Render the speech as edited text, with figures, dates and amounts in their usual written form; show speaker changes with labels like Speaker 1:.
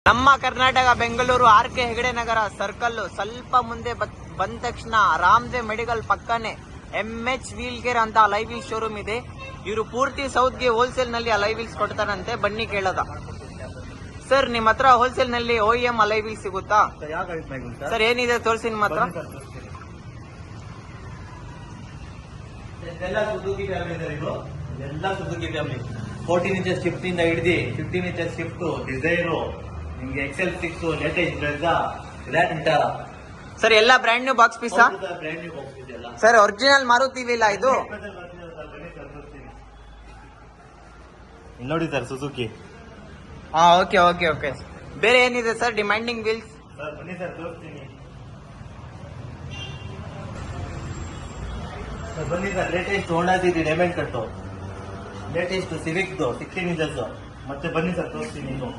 Speaker 1: ನಮ್ಮ ಕರ್ನಾಟಕ ಬೆಂಗಳೂರು RK ಹೆಗಡೆ ನಗರ circle ಸ್ವಲ್ಪ ಮುಂದೆ ಬಂದ ತಕ್ಷಣ ರಾಮದೇವ್ ಮೆಡಿಕಲ್ ಪಕ್ಕನೆ MH ವೀಲ್ ಗೇರ್ ಅಂತ ಲೈವ್ ವೀಲ್ ಶೋರೂಮ್ ಇದೆ. ಇವರು ಪೂರ್ತಿ ಸೌತ್ಗೆ ಹೋಲ್ಸೇಲ್ ನಲ್ಲಿ ಅಲೈ ವೀಲ್ಸ್ ಕೊಡ್ತಾರಂತೆ. ಬನ್ನಿ ಕೇಳೋದ. ಸರ್ ನಿಮ್ಮ ಹತ್ರ ಹೋಲ್ಸೇಲ್ ನಲ್ಲಿ OEM ಅಲೈ ವೀಲ್ ಸಿಗುತ್ತಾ ಸರ್? ಏನಿದೆ ತೋರಿಸಿ ನಿಮ್ಮ ಹತ್ರ.
Speaker 2: ಎಲ್ಲ ಸುಜುಕಿ ಫ್ಯಾಮಿಲಿ ಸರ್, ಇದು ಎಲ್ಲ ಸುಜುಕಿ ಫ್ಯಾಮಿಲಿ. 14 ಇಂಚಸ್ ಶಿಫ್ಟ್ ಇಂದ ಹಿಡಿದು 15 ಇಂಚಸ್ ಶಿಫ್ಟ್, ಡಿಸೈರು, ನಿಮ್ಗೆ XL6 latest Brezza, grand
Speaker 1: sir ಎಲ್ಲ ಬ್ರ್ಯಾಂಡ್ ನ್ಯೂ ಬಾಕ್ಸ್ ಪೀಸಾ?
Speaker 2: ಬ್ರ್ಯಾಂಡ್ ನ್ಯೂ ಬಾಕ್ಸ್ ಇದೆಲ್ಲ
Speaker 1: ಸರ್. ಒರಿಜಿನಲ್ ಮಾರುತಿ ವೀಲ್ ಇದು?
Speaker 2: ಇಲ್ಲಿ ನೋಡಿ ಸರ್, ಸುಜುಕಿ.
Speaker 1: ಹಾ, ಓಕೆ ಓಕೆ ಓಕೆ. ಬೇರೆ ಏನಿದೆ ಸರ್ ಡಿಮ್ಯಾಂಡಿಂಗ್ ವೀಲ್ಸ್?
Speaker 2: ಸರ್ ಬನ್ನಿ ಸರ್, ತೋರಿಸ್ತೀನಿ ಸರ್. ಬನ್ನಿ sir, latest Honda City diamond cut, latest Civic 16 inches. ಮತ್ತೆ ಬನ್ನಿ ಸರ್, ತೋರಿಸ್ತೀನಿ. ಇನ್ನು